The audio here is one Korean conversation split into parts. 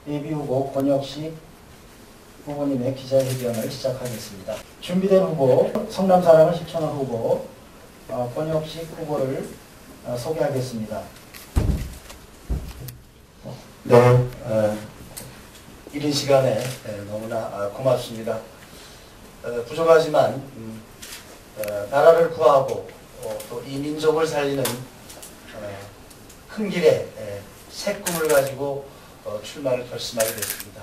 예비후보 권혁식 후보님의 기자회견을 시작하겠습니다. 준비된 후보, 성남사랑을 실천한 후보 권혁식 후보를 소개하겠습니다. 네, 이른 시간에 너무나 고맙습니다. 부족하지만 나라를 구하고 또 이 민족을 살리는 큰 길에 새 꿈을 가지고 출마를 결심하게 됐습니다.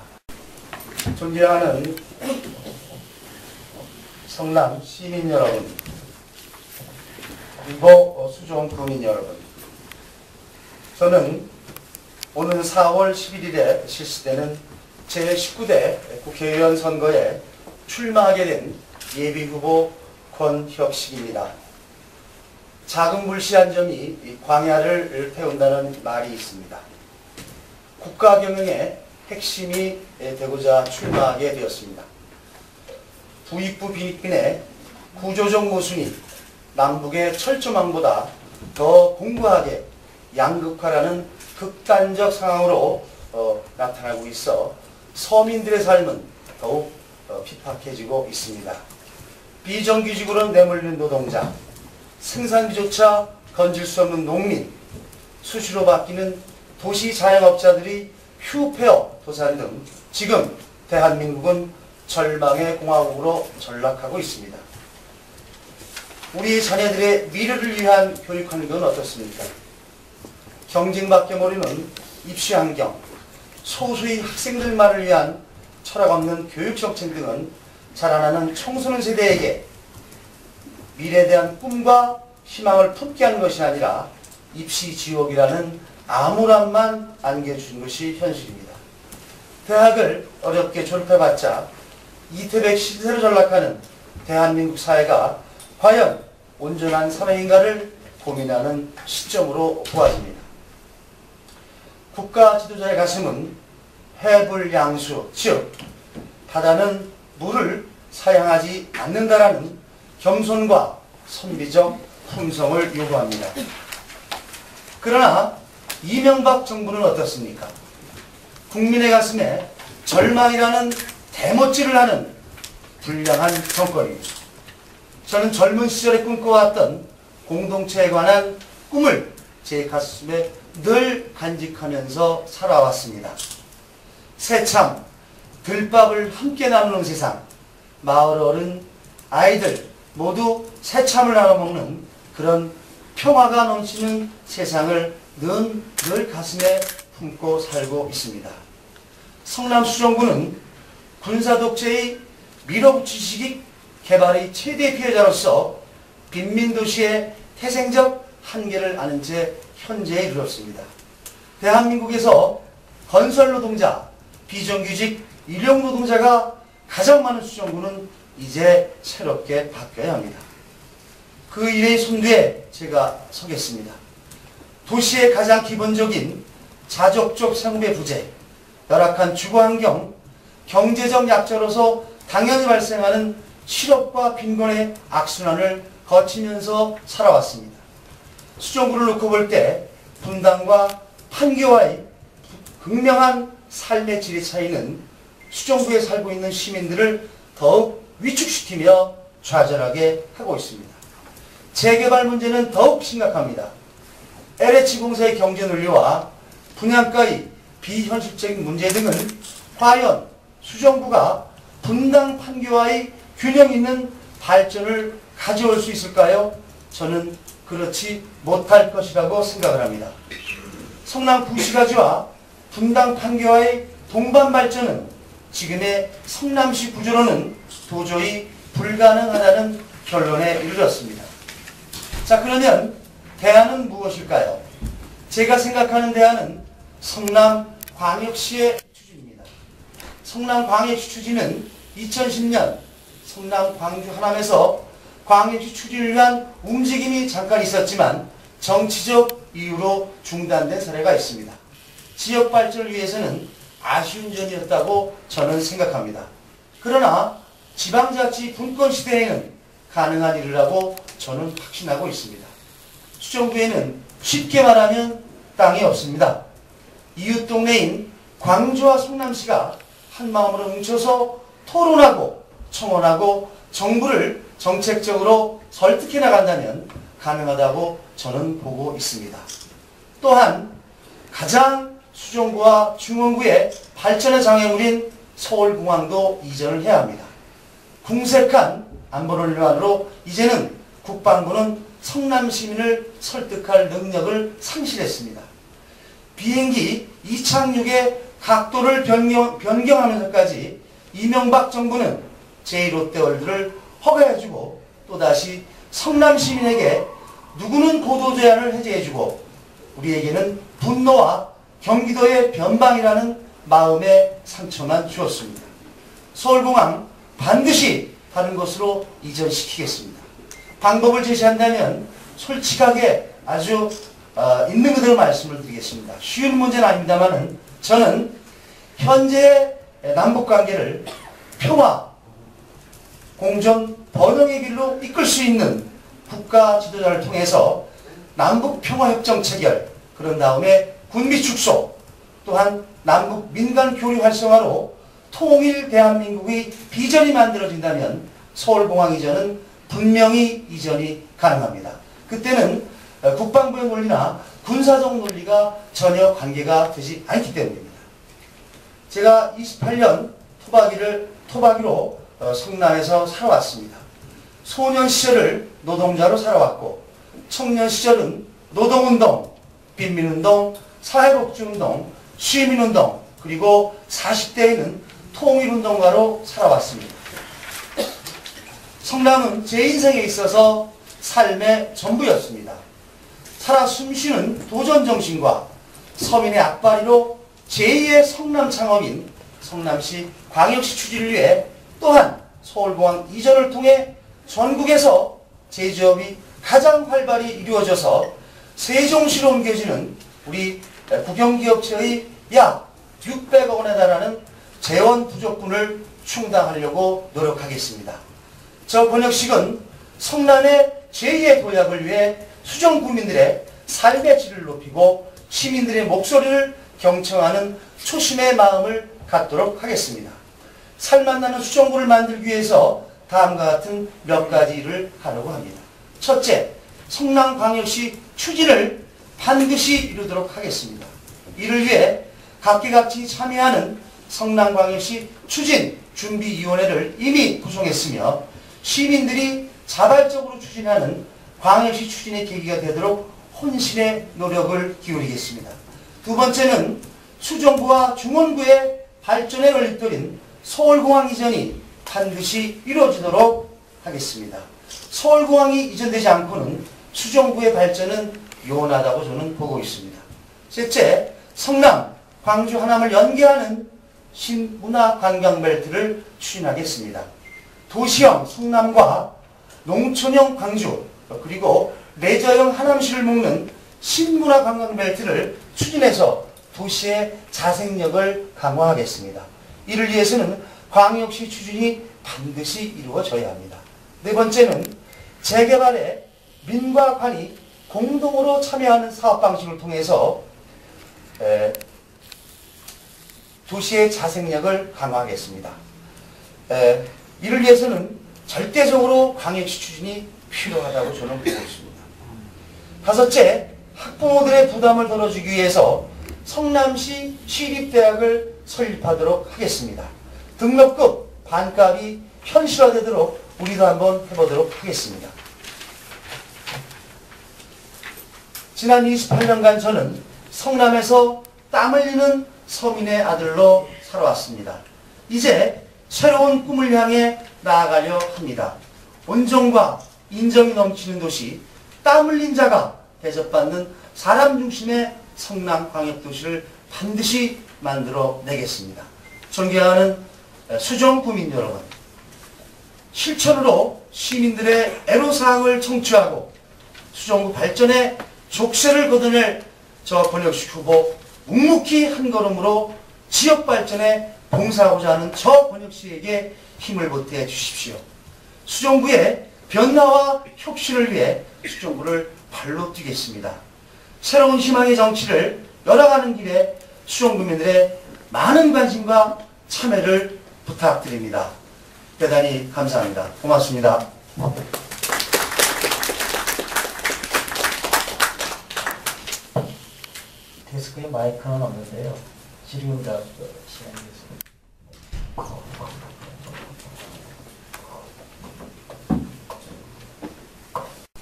존경하는 성남 시민 여러분, 그리고 수종 구민 여러분, 저는 오는 4월 11일에 실시되는 제19대 국회의원 선거에 출마하게 된 예비후보 권혁식입니다. 자금불시한 점이 광야를 태운다는 말이 있습니다. 국가경영의 핵심이 되고자 출마하게 되었습니다. 부익부 빈익빈의 구조적 모순이 남북의 철조망보다 더 공고하게 양극화라는 극단적 상황으로 나타나고 있어 서민들의 삶은 더욱 핍박해지고 있습니다. 비정규직으로 내몰리는 노동자, 생산기조차 건질 수 없는 농민, 수시로 바뀌는 도시 자영업자들이 휴폐업, 도산 등 지금 대한민국은 절망의 공화국으로 전락하고 있습니다. 우리 자녀들의 미래를 위한 교육 환경은 어떻습니까? 경쟁밖에 모르는 입시 환경, 소수의 학생들만을 위한 철학 없는 교육 정책 등은 자라나는 청소년 세대에게 미래에 대한 꿈과 희망을 품게 하는 것이 아니라 입시 지옥이라는 암울함만 안겨준 것이 현실입니다. 대학을 어렵게 졸업해봤자 이태백 시대로 전락하는 대한민국 사회가 과연 온전한 사회인가를 고민하는 시점으로 보아집니다. 국가 지도자의 가슴은 해불양수, 즉 바다는 물을 사양하지 않는다라는 겸손과 선비적 품성을 요구합니다. 그러나 이명박 정부는 어떻습니까? 국민의 가슴에 절망이라는 대못질을 하는 불량한 정권입니다. 저는 젊은 시절에 꿈꿔왔던 공동체에 관한 꿈을 제 가슴에 늘 간직하면서 살아왔습니다. 새참, 들밥을 함께 나누는 세상, 마을 어른, 아이들 모두 새참을 나눠 먹는 그런 평화가 넘치는 세상을 늘 가슴에 품고 살고 있습니다. 성남 수정구는 군사독재의 밀어붙이식 개발의 최대 피해자로서 빈민도시의 태생적 한계를 아는 채 현재에 이르렀습니다. 대한민국에서 건설노동자, 비정규직, 일용노동자가 가장 많은 수정구는 이제 새롭게 바뀌어야 합니다. 그 일의 선두에 제가 서겠습니다. 도시의 가장 기본적인 자족적 생업의 부재, 열악한 주거환경, 경제적 약자로서 당연히 발생하는 실업과 빈곤의 악순환을 거치면서 살아왔습니다. 수정구를 놓고 볼 때 분당과 판교와의 극명한 삶의 질의 차이는 수정구에 살고 있는 시민들을 더욱 위축시키며 좌절하게 하고 있습니다. 재개발 문제는 더욱 심각합니다. LH 공사의 경제 논리와 분양가의 비현실적인 문제 등은 과연 수정구가 분당 판교와의 균형 있는 발전을 가져올 수 있을까요? 저는 그렇지 못할 것이라고 생각을 합니다. 성남 구시가지와 분당 판교와의 동반 발전은 지금의 성남시 구조로는 도저히 불가능하다는 결론에 이르렀습니다. 자, 그러면 대안은 무엇일까요? 제가 생각하는 대안은 성남광역시의 추진입니다. 성남광역시 추진은 2010년 성남, 광주, 하남에서 광역시 추진을 위한 움직임이 잠깐 있었지만 정치적 이유로 중단된 사례가 있습니다. 지역 발전을 위해서는 아쉬운 점이었다고 저는 생각합니다. 그러나 지방자치 분권 시대에는 가능한 일이라고 저는 확신하고 있습니다. 수정구에는 쉽게 말하면 땅이 없습니다. 이웃 동네인 광주와 성남시가 한마음으로 뭉쳐서 토론하고 청원하고 정부를 정책적으로 설득해 나간다면 가능하다고 저는 보고 있습니다. 또한 가장 수정구와 중원구의 발전의 장애물인 서울공항도 이전을 해야 합니다. 궁색한 안보론만으로 이제는 국방부는 성남 시민을 설득할 능력을 상실했습니다. 비행기 이착륙의 각도를 변경하면서까지 이명박 정부는 제1롯데월드를 허가해주고 또다시 성남 시민에게 누구는 고도 제한을 해제해주고 우리에게는 분노와 경기도의 변방이라는 마음의 상처만 주었습니다. 서울공항 반드시 다른 곳으로 이전시키겠습니다. 방법을 제시한다면 솔직하게 아주 있는 그대로 말씀을 드리겠습니다. 쉬운 문제는 아닙니다만 저는 현재 남북관계를 평화, 공존, 번영의 길로 이끌 수 있는 국가 지도자를 통해서 남북평화협정 체결, 그런 다음에 군비 축소, 또한 남북 민간 교류 활성화로 통일 대한민국의 비전이 만들어진다면 서울공항 이전은 분명히 이전이 가능합니다. 그때는 국방부의 논리나 군사적 논리가 전혀 관계가 되지 않기 때문입니다. 제가 28년 토박이로 성남에서 살아왔습니다. 소년 시절을 노동자로 살아왔고 청년 시절은 노동운동, 빈민운동, 사회복지운동, 시민운동, 그리고 40대에는 통일운동가로 살아왔습니다. 성남은 제 인생에 있어서 삶의 전부였습니다. 살아 숨쉬는 도전정신과 서민의 앞발이로 제2의 성남 창업인 성남시 광역시 추진을 위해 또한 서울공항 이전을 통해 전국에서 제조업이 가장 활발히 이루어져서 세종시로 옮겨지는 우리 국영기업체의 약 600억 원에 달하는 재원 부족분을 충당하려고 노력하겠습니다. 저 권역식은 성남의 제2의 도약을 위해 수정구민들의 삶의 질을 높이고 시민들의 목소리를 경청하는 초심의 마음을 갖도록 하겠습니다. 살맛나는 수정구를 만들기 위해서 다음과 같은 몇 가지 일을 하려고 합니다. 첫째, 성남광역시 추진을 반드시 이루도록 하겠습니다. 이를 위해 각계각층이 참여하는 성남광역시 추진준비위원회를 이미 구성했으며 시민들이 자발적으로 추진하는 광역시 추진의 계기가 되도록 혼신의 노력을 기울이겠습니다. 두 번째는 수정구와 중원구의 발전에 걸림돌인 서울공항 이전이 반드시 이루어지도록 하겠습니다. 서울공항이 이전되지 않고는 수정구의 발전은 요원하다고 저는 보고 있습니다. 셋째, 성남, 광주, 하남을 연계하는 신문화관광벨트를 추진하겠습니다. 도시형 성남과 농촌형 광주, 그리고 레저형 하남시를 묶는 신문화관광벨트를 추진해서 도시의 자생력을 강화하겠습니다. 이를 위해서는 광역시 추진이 반드시 이루어져야 합니다. 네 번째는 재개발에 민과 관이 공동으로 참여하는 사업 방식을 통해서 도시의 자생력을 강화하겠습니다. 이를 위해서는 절대적으로 광역시 추진이 필요하다고 저는 보고 있습니다. 다섯째, 학부모들의 부담을 덜어주기 위해서 성남시 시립대학을 설립하도록 하겠습니다. 등록금 반값이 현실화되도록 우리도 한번 해보도록 하겠습니다. 지난 28년간 저는 성남에서 땀 흘리는 서민의 아들로 살아왔습니다. 이제 새로운 꿈을 향해 나아가려 합니다. 온정과 인정이 넘치는 도시, 땀 흘린 자가 대접받는 사람 중심의 성남광역도시를 반드시 만들어내겠습니다. 존경하는 수정구민 여러분, 실천으로 시민들의 애로사항을 청취하고 수정구 발전에 족쇄를 걷어낼 저 권역식 후보 묵묵히 한 걸음으로 지역 발전에 봉사하고자 하는 저 권역시에게 힘을 보태 주십시오. 수정구의 변화와 혁신을 위해 수정구를 발로 뛰겠습니다. 새로운 희망의 정치를 열어가는 길에 수정구민들의 많은 관심과 참여를 부탁드립니다. 대단히 감사합니다. 고맙습니다. 데스크에 마이크는 없는데요. 질의응답 시간이겠습니다.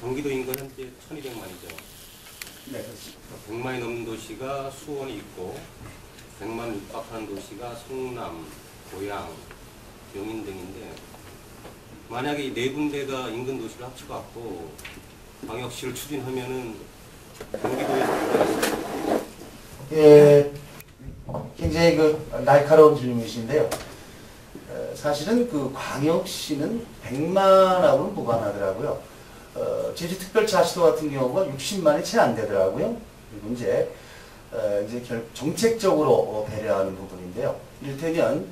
경기도 인구는 현재 1200만이죠. 네, 그렇습니다. 100만이 넘는 도시가 수원이 있고 100만 육박하는 도시가 성남, 고양, 용인 등인데 만약에 이 네 군데가 인근 도시를 합쳐갖고 광역시를 추진하면은 경기도에서 예, 굉장히 날카로운 질문이신데요. 사실은 광역시는 100만하고는 무관하더라고요. 제주특별자치도 같은 경우가 60만이 채 안 되더라고요. 그리고 이제 정책적으로 배려하는 부분인데요. 이를테면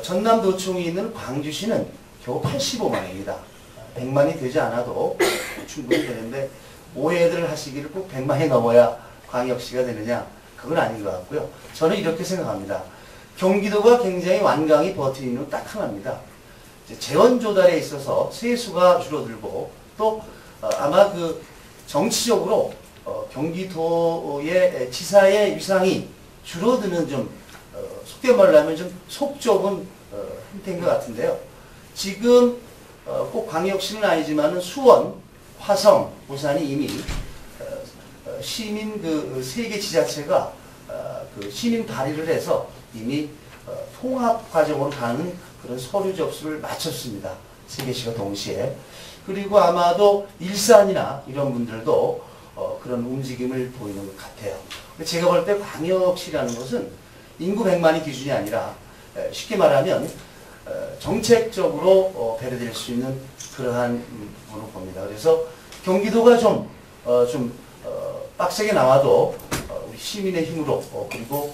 전남도청이 있는 광주시는 겨우 85만입니다. 100만이 되지 않아도 충분히 되는데 오해들 하시기를 꼭 100만이 넘어야 광역시가 되느냐? 그건 아닌 것 같고요. 저는 이렇게 생각합니다. 경기도가 굉장히 완강히 버티는 이유는 딱 하나입니다. 재원 조달에 있어서 세수가 줄어들고 또 아마 정치적으로 경기도의 지사의 위상이 줄어드는 속된 말로 하면 좀 속 좁은 형태인 것 같은데요. 지금 꼭 광역시는 아니지만은 수원, 화성, 부산이 이미 시민 3개 지자체가 시민 발의를 해서 이미 통합 과정으로 가는 그런 서류 접수를 마쳤습니다. 3개시가 동시에. 그리고 아마도 일산이나 이런 분들도 그런 움직임을 보이는 것 같아요. 제가 볼 때 광역시라는 것은 인구 100만이 기준이 아니라 쉽게 말하면 정책적으로 배려될 수 있는 그러한 부분으로 봅니다. 그래서 경기도가 좀 빡세게 나와도 우리 시민의 힘으로 그리고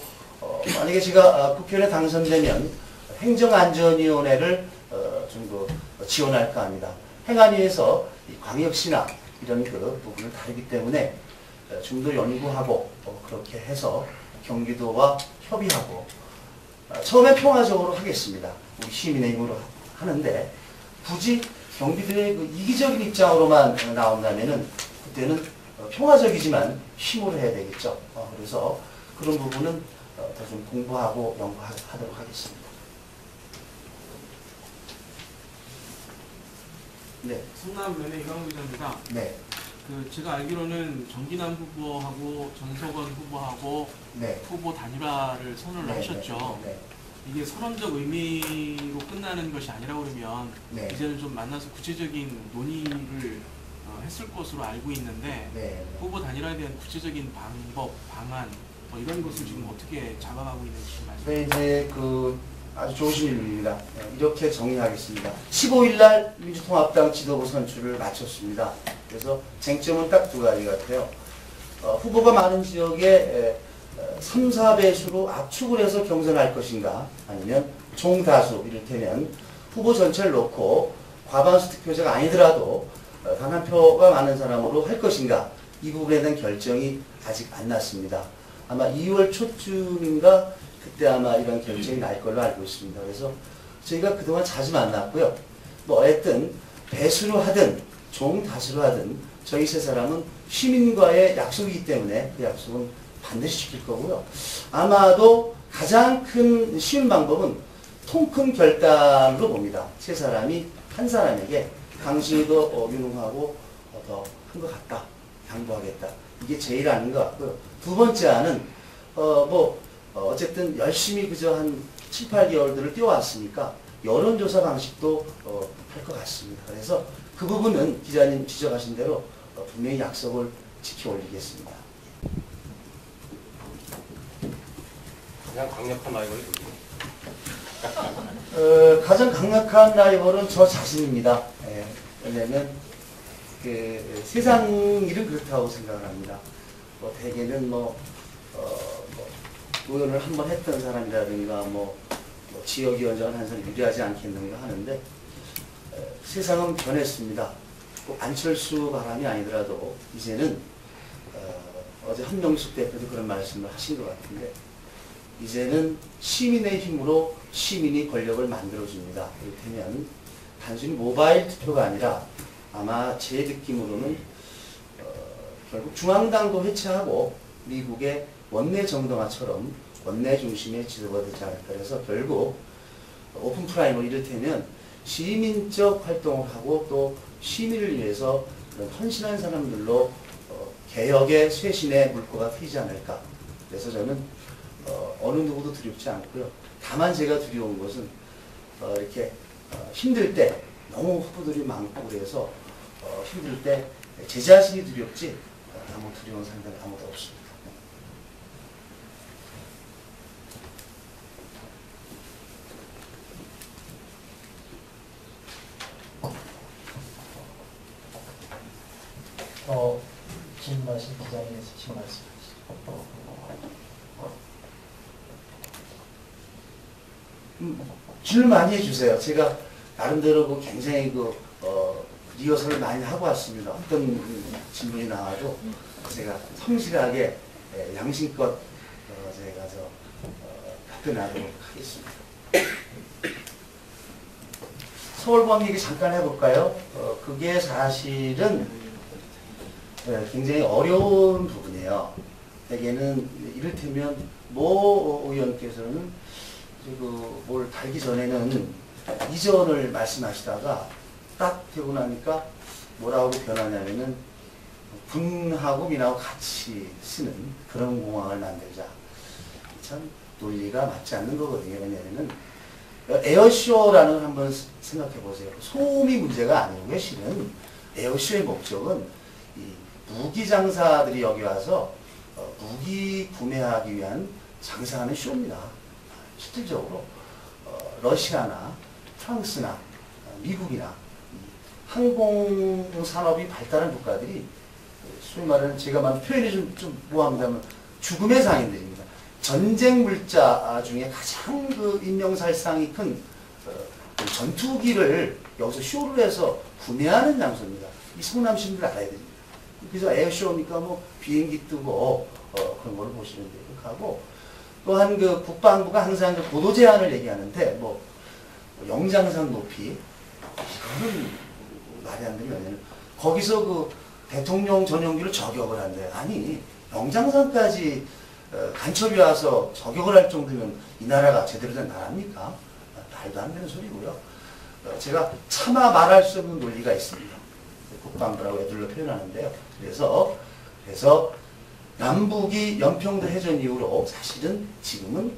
만약에 제가 국회의원에 당선되면 행정안전위원회를 좀 지원할까 합니다. 행안위에서 이 광역시나 이런 부분을 다루기 때문에 좀 더 연구하고 그렇게 해서 경기도와 협의하고 처음에 평화적으로 하겠습니다. 우리 시민의 힘으로 하는데 굳이 경기도의 이기적인 입장으로만 나온다면은 그때는 평화적이지만 힘으로 해야 되겠죠. 그래서 그런 부분은 더 좀 공부하고 연구하도록 하겠습니다. 네. 성남면의 이광우 기자입니다. 네. 제가 알기로는 정기남 후보하고 전석원 후보하고 네. 후보 단일화를 선언을 네. 하셨죠. 네. 이게 선언적 의미로 끝나는 것이 아니라고 그러면 네. 이제는 좀 만나서 구체적인 논의를 했을 것으로 알고 있는데 네. 후보 단일화에 대한 구체적인 방법, 방안 이런 것을 지금 어떻게 잡아가고 있는지 말씀. 네, 이제 아주 좋으신 일입니다. 이렇게 정리하겠습니다. 15일 날 민주통합당 지도부 선출을 마쳤습니다. 그래서 쟁점은 딱 2가지 같아요. 후보가 많은 지역에 3, 4배수로 압축을 해서 경선할 것인가 아니면 종다수 이를테면 후보 전체를 놓고 과반수 득표자가 아니더라도 단 한 표가 많은 사람으로 할 것인가 이 부분에 대한 결정이 아직 안 났습니다. 아마 2월 초쯤인가 그때 아마 이런 결정이 날 걸로 알고 있습니다. 그래서 저희가 그동안 자주 만났고요. 어쨌든 배수로 하든 종다수로 하든 저희 3사람은 시민과의 약속이기 때문에 그 약속은 반드시 지킬 거고요. 아마도 가장 큰 쉬운 방법은 통 큰 결단으로 봅니다. 3사람이 한 사람에게 당신이 더 유능하고 더 큰 것 같다. 양보하겠다. 이게 제일 아닌 것 같고요. 2번째 안은 어쨌든 열심히 그저 한 7, 8개월들을 뛰어왔으니까 여론조사 방식도 할 것 같습니다. 그래서 그 부분은 기자님 지적하신 대로 분명히 약속을 지켜 올리겠습니다. 그냥 강력한 라이벌이 가장 강력한 라이벌은 저 자신입니다. 왜냐하면 세상 일은 그렇다고 생각을 합니다. 대개는 의원을 한번 했던 사람이라든가 지역위원장을 한 사람이 유리하지 않겠는가 하는데 세상은 변했습니다. 꼭 안철수 바람이 아니더라도 이제는 어제 한명숙 대표도 그런 말씀을 하신 것 같은데 이제는 시민의 힘으로 시민이 권력을 만들어줍니다. 이를테면 단순히 모바일 투표가 아니라 아마 제 느낌으로는 결국 중앙당도 해체하고 미국의 원내 정당화처럼 원내 중심의 지도가 되지 않을까. 그래서 결국 오픈 프라이머리 이를테면 시민적 활동을 하고 또 시민을 위해서 그런 헌신한 사람들로 개혁의 쇄신의 물꼬가 트이지 않을까. 그래서 저는 어느 누구도 두렵지 않고요. 다만 제가 두려운 것은 이렇게 힘들 때 너무 후보들이 많고 그래서 힘들 때 제 자신이 두렵지 아무 두려운 사람들은 아무도 없습니다. 질문하신 기자님 있으신 말씀 질문 많이 해주세요. 제가 나름대로 굉장히 리허설을 많이 하고 왔습니다. 어떤 질문이 나와도 제가 성실하게 양심껏 제가 답변하도록 하겠습니다. 서울범 얘기 잠깐 해볼까요? 그게 사실은 굉장히 어려운 부분이에요. 대개는 이를테면 모 의원께서는 뭘 달기 전에는 이전을 말씀하시다가 딱 되고 나니까 뭐라고 변하냐면은 군하고 민하고 같이 쓰는 그런 공항을 만들자. 참 논리가 맞지 않는 거거든요. 왜냐면은 에어쇼라는 걸 한번 생각해 보세요. 소음이 문제가 아니고요. 실은 에어쇼의 목적은 이 무기 장사들이 여기 와서 무기 구매하기 위한 장사하는 쇼입니다. 실질적으로 러시아나 프랑스나 미국이나 항공 산업이 발달한 국가들이 소위 말하는 제가 말하는 표현이 좀 모호합니다만 죽음의 상인들입니다. 전쟁 물자 중에 가장 인명살상이 큰 전투기를 여기서 쇼를 해서 구매하는 장소입니다. 이 성남 시민들 알아야 됩니다. 그래서 에어쇼니까 뭐 비행기 뜨고 그런 걸 보시면 돼요. 하고 또한 국방부가 항상 고도 제한을 얘기하는데 뭐 영장상 높이 이거는 말이 안 되면 왜냐면 거기서 대통령 전용기를 저격을 한대. 아니 영장상까지 간첩이 와서 저격을 할 정도면 이 나라가 제대로 된 나라입니까? 말도 안 되는 소리고요. 제가 차마 말할 수 없는 논리가 있습니다. 국방부라고 애들로 표현하는데요. 그래서 남북이 연평도 해전 이후로 사실은 지금은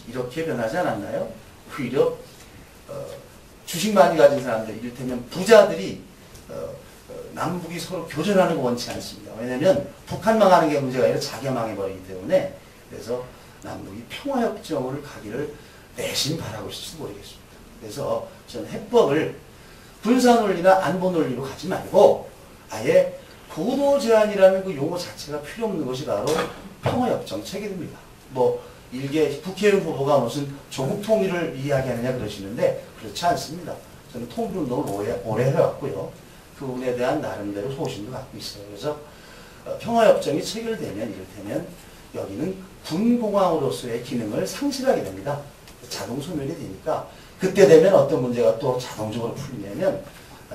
이렇게 변하지 않았나요? 오히려 주식 많이 가진 사람들, 이를테면 부자들이 남북이 서로 교전하는 거 원치 않습니다. 왜냐하면 북한 망하는 게 문제가 아니라 자기가 망해버리기 때문에. 그래서 남북이 평화협정을 가기를 내심 바라고 있을지도 모르겠습니다. 그래서 저는 해법을 군사 논리나 안보 논리로 가지 말고 아예 고도 제한이라는 그 용어 자체가 필요 없는 것이 바로 평화협정 체계입니다. 뭐 일개 국회의원 후보가 무슨 조국 통일을 이야기하느냐 그러시는데 그렇지 않습니다. 저는 통일운동을 오래 해왔고요. 그 부분에 대한 나름대로 소신도 갖고 있어요. 그래서 평화협정이 체결되면 이를테면 여기는 군공항으로서의 기능을 상실하게 됩니다. 자동 소멸이 되니까 그때 되면 어떤 문제가 또 자동적으로 풀리냐면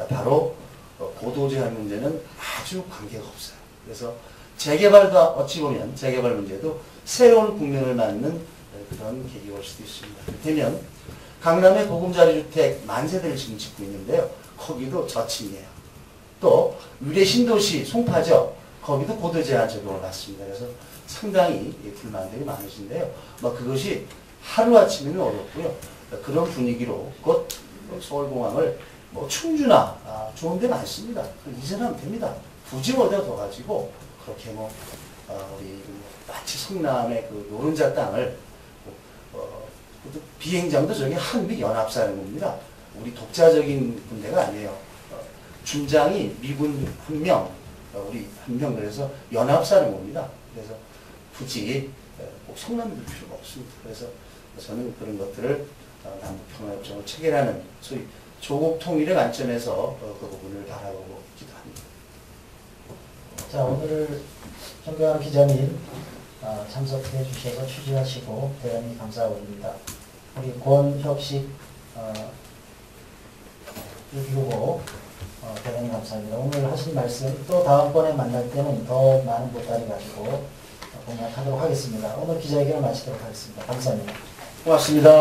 바로 고도 제한 문제는 아주 관계가 없어요. 그래서 재개발도 어찌 보면 재개발 문제도 새로운 국면을 맞는 그런 계기가 올 수도 있습니다. 그렇다면 강남의 보금자리주택 만세대를 지금 짓고 있는데요. 거기도 저층이에요. 또 위례 신도시 송파죠. 거기도 고도 제한 적용을 받습니다. 그래서 상당히 불만들이 많으신데요. 그것이 하루아침에는 어렵고요. 그런 분위기로 곧 서울공항을 충주나 좋은 데 많습니다. 이전하면 됩니다. 굳이 어디다 더 가지고 그렇게 우리 마치 성남의 노른자 땅을 비행장도 저기 한미연합사령부입니다. 우리 독자적인 군대가 아니에요. 중장이 미군 1명, 우리 1명 그래서 연합사령부입니다. 그래서 굳이 꼭 성남에 둘 필요가 없습니다. 그래서 저는 그런 것들을 남북평화협정을 체결하는 소위 조국 통일의 관점에서 그 부분을 바라보고 있기도 합니다. 자, 오늘 존경하는 기자님 참석해 주셔서 취재하시고 대단히 감사드립니다. 우리 권혁식 후보 대단히 감사합니다. 오늘 하신 말씀 또 다음번에 만날 때는 더 많은 보따리 가지고 공약하도록 하겠습니다. 오늘 기자회견을 마치도록 하겠습니다. 감사합니다. 고맙습니다.